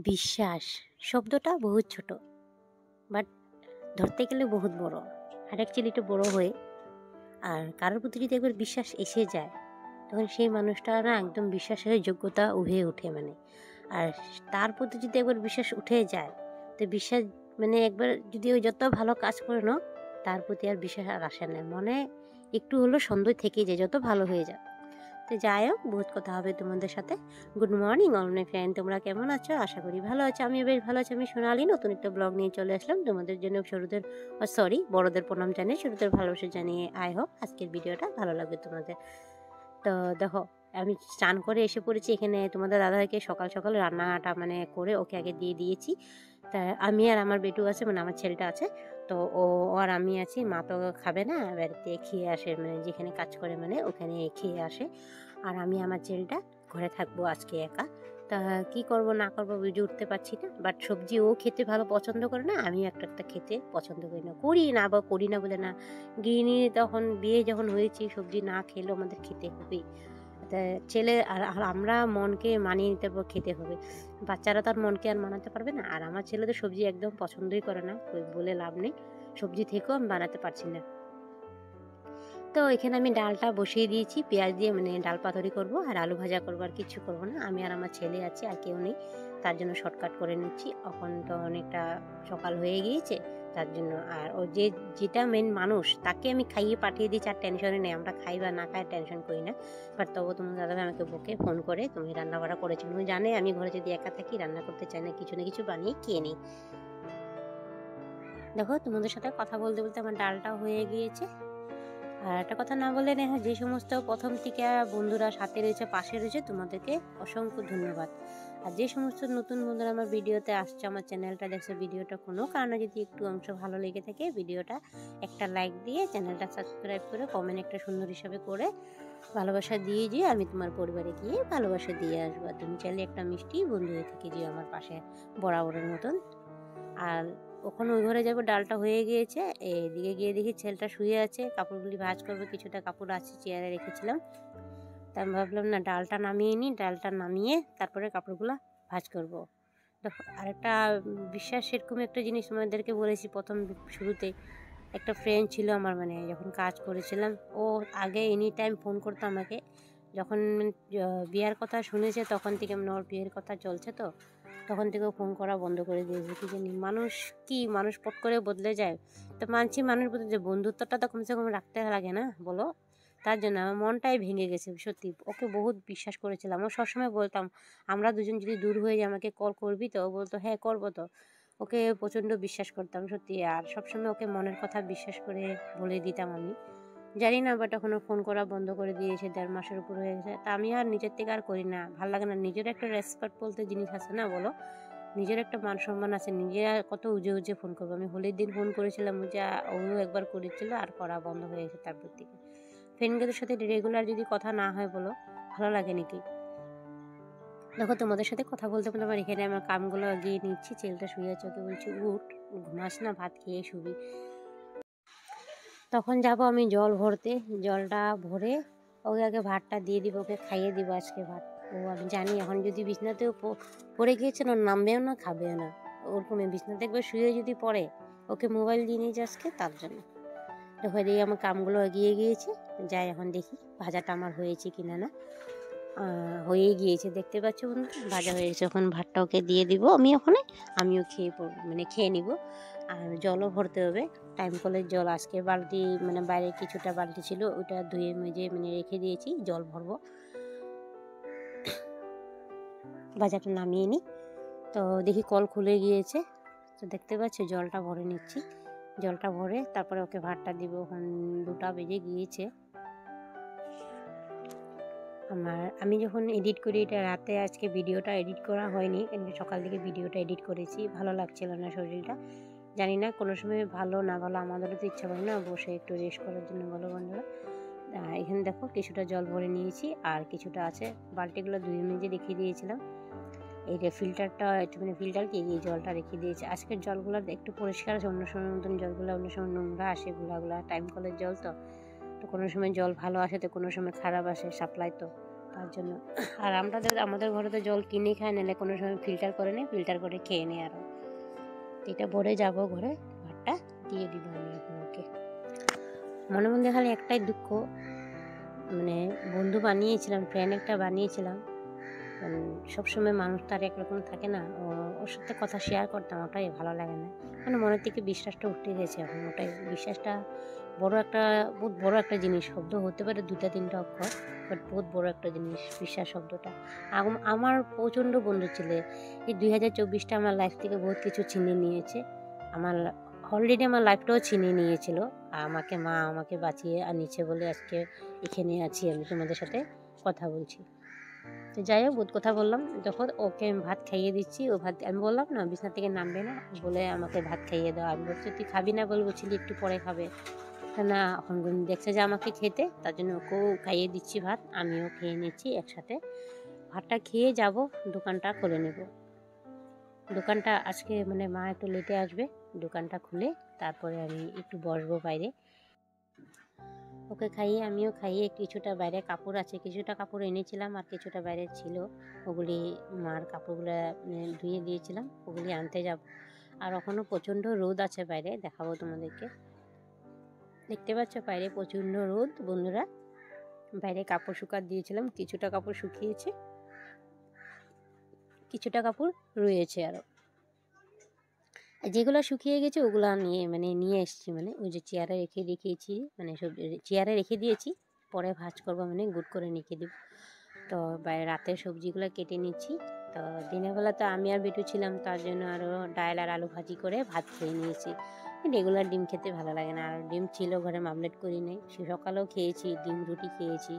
বিশ্বাস শব্দটা বহুত ছোট, বাট ধরতে গেলে বহুত বড়। আর অ্যাকচুয়ালি একটু বড় হয়ে আর কারোর প্রতি যদি একবার বিশ্বাস এসে যায় তখন সেই মানুষটা না একদম বিশ্বাসের যোগ্যতা উঠে ওঠে আর তার প্রতি যদি একবার বিশ্বাস উঠে যায় তো বিশ্বাস একবার যদি ওই যত ভালো কাজ করে নাও তার প্রতি আর বিশ্বাস আর আসে না, মনে একটু হলেও সন্দেহ থেকেই যায় যত ভালো হয়ে যায়। তো যাই হোক, বহুত কথা হবে তোমাদের সাথে। Good morning all my friend, তোমরা কেমন আছো? আশা করি ভালো আছো। আমি বেশ ভালো আছি। আমি সোনালি নতুন একটা ব্লগ নিয়ে চলে আসলাম তোমাদের জন্য। বড়দের প্রণাম জানিয়ে ছোটদের ভালোবাসা জানিয়ে আই হোপ আজকের ভিডিওটা ভালো লাগবে তোমাদের। তো দেখো, আমি স্নান করে এসে পড়েছি এখানে। তোমাদের দাদাকে সকাল সকাল রান্নাটা করে ওকে আগে দিয়ে দিয়েছি। তা আমি আর আমার বেটু আছে, আমার ছেলেটা আছে। তো ও আর আমি আছি। মা তো খাবে না, বাড়িতে খেয়ে আসে, যেখানে কাজ করে ওখানে খেয়ে আসে। আর আমি আমার ছেলেটা ঘরে থাকবো আজকে একা। তা কি করব না করবো বুঝে উঠতে পারছি না। বাট সবজি ও খেতে ভালো পছন্দ করে না, আমি একটা খেতে পছন্দ করি না। করি না বলে না, গৃহিণী তখন বিয়ে যখন হয়েছি সবজি না খেলেও আমাদের খেতে হবে। ছেলে আর আমরা মনকে মানিয়ে নিতে খেতে হবে। বাচ্চারা তার মনকে আর মানাতে পারবে না। আর আমার ছেলে তো সবজি একদম পছন্দই করে না, বলে লাভ নেই। সবজি থেকেও আমি বানাতে পারছি না। তো এখানে আমি ডালটা বসিয়ে দিয়েছি, পেঁয়াজ দিয়ে ডাল পাতুরি করব আর আলু ভাজা করবো, আর কিছু করবো না। আমি আর আমার ছেলে আছি, আর কেউ নেই, তার জন্য শর্টকাট করে নিচ্ছি। এখন তো অনেকটা সকাল হয়ে গিয়েছে তার জন্য। আর ও যেটা মেন মানুষ তাকে আমি খাইয়ে পাঠিয়ে দিচ্ছি, আর টেনশনে নেই। আমরা খাই বা না খাই টেনশন করি না। বাট তবু তোমার দাদাভাই আমাকে বকে ফোন করে, তুমি রান্না বাড়া করেছো। তুমি জানে আমি ঘরে যদি একা থাকি রান্না করতে চাই না, কিছু না কিছু বানিয়ে খেয়ে নিই। দেখো, তোমাদের সাথে কথা বলতে বলতে আমার ডালটা হয়ে গিয়েছে। আর একটা কথা না বলে নেই, যে সমস্ত প্রথম থেকে বন্ধুরা সাথে রয়েছে, পাশে রয়েছে, তোমাদেরকে অসংখ্য ধন্যবাদ। আর যে সমস্ত নতুন বন্ধুরা আমার ভিডিওতে আসছে, আমার চ্যানেলটা দেখছে, ভিডিওটা কোনো কারণে যদি একটু অংশ ভালো লেগে থাকে, ভিডিওটা একটা লাইক দিয়ে চ্যানেলটা সাবস্ক্রাইব করে কমেন্ট একটা সুন্দর হিসাবে করে ভালোবাসা দিয়ে আমি তোমার পরিবারে গিয়ে ভালোবাসা দিয়ে আসবো। তুমি চাইলে একটা মিষ্টি বন্ধু হয়ে থেকে যেও আমার পাশে বরাবরের মতন। আর ওখানে ওই ঘরে যাবো, ডালটা হয়ে গিয়েছে। এদিকে গিয়ে দেখি ছেলেটা শুয়ে আছে, কাপড়গুলি ভাঁজ করবো। কিছুটা কাপড় আছে চেয়ারে রেখেছিলাম, তা আমি ভাবলাম না ডালটা নামিয়ে নিই। ডালটা নামিয়ে তারপরে কাপড়গুলো ভাঁজ করবো। দেখো, আরেকটা বিশ্বাস, সেরকম একটা জিনিস তোমাদেরকে বলেছি প্রথম শুরুতে। একটা ফ্রেন্ড ছিল আমার, যখন কাজ করেছিলাম, ও আগে এনি টাইম ফোন করতো আমাকে। যখন বিয়ের কথা শুনেছে তখন থেকে ওর বিয়ের কথা চলছে, তো তখন থেকেও ফোন করা বন্ধ করে দিয়েছে। কি জানি মানুষ পট করে বদলে যায়। তো মানছি মানুষ বদলে, বন্ধুত্বটা তো কমসে কম রাখতে লাগে না বলো। তার জন্য আমার মনটাই ভেঙে গেছে সত্যি। ওকে বহুত বিশ্বাস করেছিলাম। ও সবসময় বলতাম আমরা দুজন যদি দূর হয়ে যাই আমাকে কল করবি তো? ও বলতো হ্যাঁ করবো তো। ওকে প্রচণ্ড বিশ্বাস করতাম সত্যি। আর সবসময় ওকে মনের কথা বিশ্বাস করে বলে দিতাম আমি। জানি না, বাট এখন ফোন করা বন্ধ করে দিয়েছে, 1.5 মাসের উপর হয়ে গেছে। তা আমি আর নিজের থেকে আর করি না, ভালো লাগে না। নিজের একটা রেসপেক্ট বলতে জিনিস আছে না বলো, নিজের একটা মান সম্মান আছে। নিজে কত উজে ফোন করবো। আমি হোলির দিন ফোন করেছিলাম, ও একবার করেছিল, আর করা বন্ধ হয়ে গেছে তারপর থেকে। ফ্রেন্ডদের সাথে রেগুলার যদি কথা না হয় বলো, ভালো লাগে নাকি? দেখো, তোমাদের সাথে কথা বলতে বলতে আমার এখানে আমার কামগুলো এগিয়ে নিচ্ছি। ছেলেটা শুয়ে আছে, ওকে বলছি উঠ, ঘুমাস না, ভাত খেয়ে শুবি। তখন যাব আমি জল ভরতে। জলটা ভরে ওকে আগে ভাতটা দিয়ে দিব, ওকে খাইয়ে দিব আজকে ভাত। আমি জানি এখন যদি বিছনাতেও পড়ে গিয়েছে না, নামবেও না, খাবেও না। ওরকমই বিছনাতে একবার শুয়ে যদি পড়ে, ওকে মোবাইল দিয়ে নিয়েছে আজকে, তার জন্য। দেখো, এদিকে আমার কামগুলো এগিয়ে গিয়েছে। যাই এখন দেখি ভাজাটা আমার হয়েছে কিনা। না, হয়েই গিয়েছে, দেখতে পাচ্ছ বন্ধু, ভাজা হয়ে গেছে। এখন ভাতটা ওকে দিয়ে দিব আমি। আমিও খেয়ে নিব। আর জলও ভরতে হবে, টাইম কলের জল। আজকে বালতি বাইরে কিছুটা বালতি ছিল, ওটা ধুয়ে মেজে রেখে দিয়েছি, জল ভরবো। ভাজাটা নামিয়ে নিই। তো দেখি কল খুলে গিয়েছে, তো দেখতে পাচ্ছি জলটা ভরে নিচ্ছি। জলটা ভরে তারপরে ওকে ভাতটা দিব। এখন 2টা বেজে গিয়েছে। আমি যখন এডিট করি, এটা রাতে আজকে ভিডিওটা এডিট করা হয়নি, কিন্তু সকাল থেকে ভিডিওটা এডিট করেছি। ভালো লাগছিল না শরীরটা, জানি না কোনো সময় ভালো না ভালো, আমাদেরও তো ইচ্ছা করে না বসে একটু রেস্ট করার জন্য, বলো বন্ধুরা। এখানে দেখো কিছুটা জল ভরে নিয়েছি, আর কিছুটা আছে, বালতিগুলো ধুয়ে মেজে রেখে দিয়েছিলাম। এই যে ফিল্টারটা একটুখানি ফিল্টার কি এই জলটা রেখে দিয়েছি। আজকের জলগুলো একটু পরিষ্কার আছে, অন্য সময় মতন জলগুলো অন্য সময় নোংরা আসে, গুলাগুলা টাইম কলের জল তো কোনো সময় জল ভালো আসে তো কোনো সময় খারাপ আসে, সাপ্লাই তো, তার জন্য। আর আমাদের ঘরে তো জল কিনে খায়, নিলে কোনো সময় ফিল্টার করে নেই, ফিল্টার করে খেয়ে নেই। আরও এটা ভরে যাব ঘরে, ভাতটা দিয়ে দিব আমি এখন ওকে। মনে মধ্যে খালি একটাই দুঃখ, মানে বন্ধু বানিয়েছিলাম, ফ্রেন্ড একটা বানিয়েছিলাম, সবসময় মানুষ তার একরকম থাকে না, ওর সাথে কথা শেয়ার করতাম, ওটাই ভালো লাগে না, মানে মনের থেকে বিশ্বাসটা উঠে গেছে এখন। ওটাই বিশ্বাসটা বহুত বড় একটা জিনিস। শব্দ হতে পারে 2-3টা অক্ষর, বাট বহুত বড় একটা জিনিস বিশ্বাস শব্দটা। আমার প্রচণ্ড বন্ধু ছিল। এই 2024টা আমার লাইফ থেকে বহুত কিছু ছিনিয়ে নিয়েছে। অলরেডি আমার লাইফটাও ছিনিয়ে নিয়েছিল। মা আমাকে বাঁচিয়ে আনিয়েছে বলে আজকে এখানে আছি, আমি তোমাদের সাথে কথা বলছি। তো যাই হোক, বহুত কথা বললাম। যখন ওকে আমি ভাত খাইয়ে দিচ্ছি, ও ভাত, আমি বললাম না বিছনা থেকে নামবে না, বলে আমাকে ভাত খাইয়ে দাও। আমি বলছি তুই খাবি না, বলছিলি একটু পরে খাবে না, এখন দেখছে যে আমাকে খেতে, তার জন্য ওকেও খাইয়ে দিচ্ছি ভাত, আমিও খেয়ে নিচ্ছি একসাথে। ভাতটা খেয়ে যাব, দোকানটা খুলে নেব। দোকানটা আজকে মানে মা একটু লেটে আসবে, দোকানটা খুলে তারপরে আমি একটু বসবো বাইরে। ওকে খাইয়ে আমিও খাইয়ে, কিছুটা বাইরে কাপড় আছে, কিছুটা কাপড় এনেছিলাম আর কিছুটা বাইরে ছিল, ওগুলি মার কাপড়গুলো ধুয়ে দিয়েছিলাম, ওগুলি আনতে যাব। আর ওখানেও প্রচণ্ড রোদ আছে বাইরে, দেখাবো তোমাদেরকে। দেখতে পাচ্ছ বাইরে প্রচণ্ড রোদ বন্ধুরা। বাইরে কাপড় শুকাতে দিয়েছিলাম, কিছুটা কাপড় শুকিয়েছে, কিছুটা কাপড় রয়েছে আরও। যেগুলো শুকিয়ে গেছে ওগুলো নিয়ে এসেছি, ওই যে চেয়ারে রেখে দেখিয়েছি, চেয়ারে রেখে দিয়েছি, পরে ভাজ করবো, গুড করে রেখে দেব। তো রাতের সবজিগুলো কেটে নিচ্ছি। তো দিনের বেলা তো আমি আর বেটু ছিলাম, তার জন্য আরও ডাল আর আলু ভাজি করে ভাত খেয়ে নিয়েছি। রেগুলার ডিম খেতে ভালো লাগে না, আর ডিম ছিল ঘরে, মামলেট করি নেই, সকালেও খেয়েছি, ডিম রুটি খেয়েছি,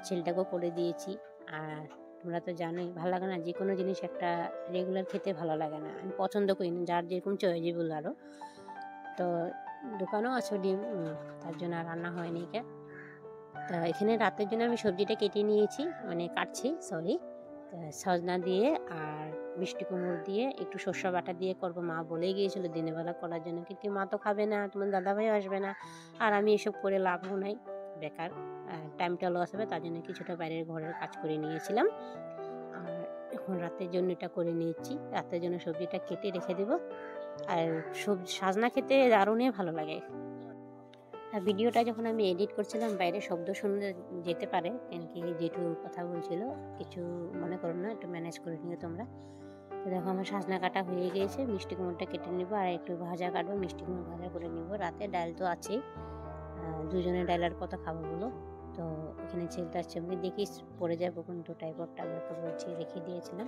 ছেলেটাকেও করে দিয়েছি। আর তোমরা তো জানোই, ভালো লাগে না যে কোনো জিনিস একটা রেগুলার খেতে, ভালো লাগে না, আমি পছন্দ করি না, যার যেরকম চয়েজেবল আরও। তো দোকানেও আছে ডিম, তার জন্য আর রান্না হয়নি। তা এখানে রাতের জন্য আমি সবজিটা কেটে নিয়েছি, কাটছি, সরি। সজনা দিয়ে আর মিষ্টি কুমড়ো দিয়ে একটু সর্ষে বাটা দিয়ে করবো, মা বলেই গিয়েছিলো দিনের বেলা করার জন্য, কিন্তু মা তো খাবে না, তোমার দাদাভাইও আসবে না, আর আমি এসব করে লাভও নাই, বেকার টাইমটা লস হবে, তার জন্য কিছুটা বাইরের ঘরের কাজ করে নিয়েছিলাম। আর এখন রাতের জন্য এটা করে নিয়েছি, রাতের জন্য সবজিটা কেটে রেখে দেবো। আর সাজনা খেতে দারুণই ভালো লাগে। আর ভিডিওটা যখন আমি এডিট করছিলাম, বাইরে শব্দ শুনতে যেতে পারে, কেন কি যেটু কথা বলছিল, কিছু মনে করো না, একটু ম্যানেজ করে নিও তোমরা। তো দেখো আমার সাজনা কাটা হয়ে গিয়েছে, মিষ্টি কুমড়োটা কেটে নিব, আর একটু ভাজা কাটবো, মিষ্টি কুমড়ো ভাজা করে নিব। রাতে ডাল তো আছেই, দুজনে ডাল আর কত খাবো বলো। তো এখানে ছেলেটা আসছে, আমি দেখিস পড়ে যাবো, কিন্তু টাইপরটা আমাকে বলছি রেখে দিয়েছিলাম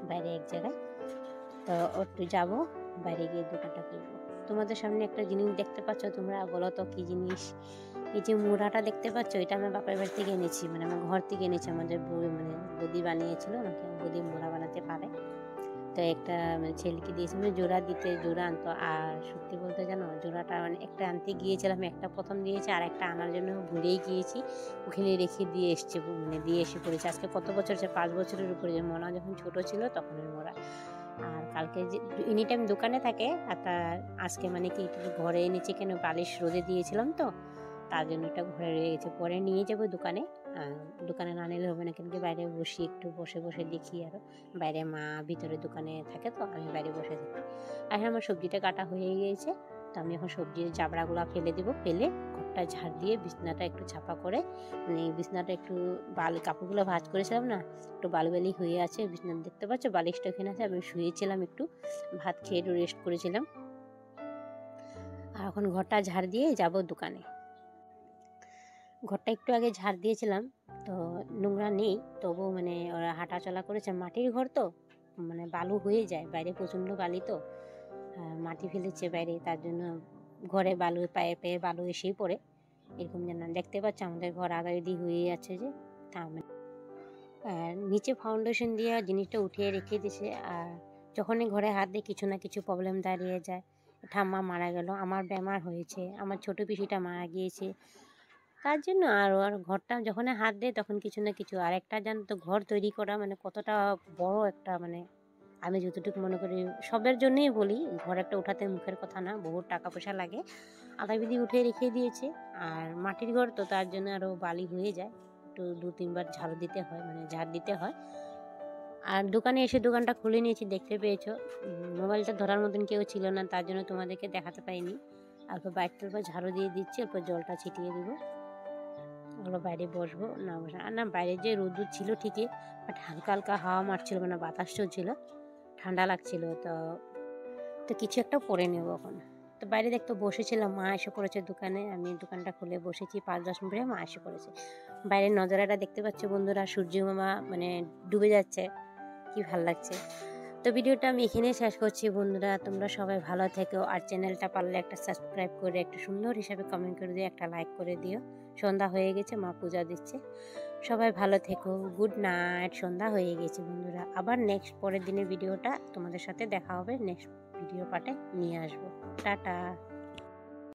বাইরে এক জায়গায়। তো একটু যাবো, বাইরে গিয়ে দোকানটা করবো। তোমাদের সামনে একটা জিনিস দেখতে পাচ্ছ, তোমরা বলো তো কি জিনিস? এই যে মোড়াটা দেখতে পাচ্ছ, এটা আমার বাপের বাড়ি থেকে এনেছি, আমার ঘর থেকে এনেছি। আমাদের বৌদি বানিয়েছিল, আমাকে বৌদি মোড়া বানাতে পারে, তো একটা ছেলেকে দিয়েছি, জোড়া আনতো। আর সত্যি বলতে জানো, জোড়াটা একটা আনতে গিয়েছিলাম, একটা প্রথম দিয়েছে, আর একটা আনার জন্য ভুলেই গিয়েছি, ওখানে রেখে দিয়ে এসছে, দিয়ে এসে পড়েছে। আজকে কত বছর, 5 বছরের উপরে, যে মোনা যখন ছোট ছিল তখনের মোড়া। আর কালকে যে এনি টাইম দোকানে থাকে, আর তার আজকে কি একটু ঘরে এনেছি, কেন বালিশ রোদে দিয়েছিলাম তো, তার জন্য এটা ঘরে রয়ে গেছে। পরে নিয়ে যাবো দোকানে, দোকানে না নিলে হবে না, কেন কি বাইরে একটু বসে বসে দেখি। আর বাইরে মা ভিতরে দোকানে থাকে, তো আমি বাইরে বসে থাকি। আর আমার সবজিটা কাটা হয়ে গিয়েছে, তো আমি এখন সবজির জাবড়াগুলো ফেলে দেবো, ফেলে ঘরটা ঝাড় দিয়ে বিছনাটা একটু ছাপা করে, বিছনাটা একটু কাপড়গুলো ভাঁজ করেছিলাম না, একটু বালি হয়ে আছে বিছনা, দেখতে পাচ্ছ বালিশটা ওখানে আছে। আমি শুয়েছিলাম, একটু ভাত খেয়ে একটু রেস্ট করেছিলাম। আর এখন ঘরটা ঝাড় দিয়ে যাব দোকানে। ঘরটা একটু আগে ঝাড় দিয়েছিলাম, তো নোংরা নেই, তবু ওরা হাঁটা চলা করেছে, মাটির ঘর তো, বালু হয়ে যায়, বাইরে প্রচণ্ড বালি তো, মাটি ফেলেছে বাইরে, তার জন্য ঘরে পায়ে পায়ে বালু এসেই পড়ে, এরকম যেন দেখতে পাচ্ছ। আমাদের ঘর আগাদি হয়ে আছে যে, আর নিচে ফাউন্ডেশন দিয়ে জিনিসটা উঠিয়ে রেখে দিছে। আর যখনই ঘরে হাত দিয়ে কিছু না কিছু প্রবলেম দাঁড়িয়ে যায়। ঠাম্মা মারা গেল, আমার বেমার হয়েছে, আমার ছোট পিসিটা মারা গিয়েছে, তার জন্য আর ঘরটা যখন হাত দেয় তখন কিছু না কিছু। আর একটা জানো তো, ঘর তৈরি করা মানে কতটা বড় একটা, মানে আমি যতটুকু মনে করি সবের জন্যই বলি, ঘর একটা উঠাতে মুখের কথা না, বহুত টাকা পয়সা লাগে। আধা বিধি উঠে রেখে দিয়েছে। আর মাটির ঘর তো তার জন্য আরও বালি হয়ে যায়, একটু 2-3 বার ঝাড়ু দিতে হয়, মানে ঝাড় দিতে হয়। আর দোকানে এসে দোকানটা খুলে নিয়েছি, দেখতে পেয়েছো। মোবাইলটা ধরার মতন কেউ ছিল না, তার জন্য তোমাদেরকে দেখাতে পাইনি। তারপর বাইকটার উপর ঝাড়ু দিয়ে দিচ্ছি, এরপর জলটা ছিটিয়ে দেবো। ওগুলো বাইরে বসবো না বসে, আর না বাইরে যে রোদ্দুর ছিল ঠিকই, বাট হালকা হালকা হাওয়া মারছিল, মানে বাতাস চলছিল, ঠান্ডা লাগছিল। তো তো কিছু একটা পরে নেব এখন। তো বাইরে দেখতে বসেছিলাম, মা এসে পড়েছে দোকানে, আমি দোকানটা খুলে বসেছি, 5-10 মিনিট পরে মা এসে পড়েছে। বাইরের নজারাটা দেখতে পাচ্ছ বন্ধুরা, সূর্য মামা মানে ডুবে যাচ্ছে, কি ভাল লাগছে। তো ভিডিওটা আমি এখানেই শেষ করছি বন্ধুরা, তোমরা সবাই ভালো থেকো। আর চ্যানেলটা পারলে একটা সাবস্ক্রাইব করে, একটা সুন্দর হিসাবে কমেন্ট করে দিও, একটা লাইক করে দিও। সন্ধ্যা হয়ে গেছে, মা পূজা দিচ্ছে। সবাই ভালো থেকো, গুড নাইট। সন্ধ্যা হয়ে গেছে বন্ধুরা, আবার নেক্সট পরের দিনের ভিডিওটা তোমাদের সাথে দেখা হবে, নেক্সট ভিডিও পার্টে নিয়ে আসবো। টাটা।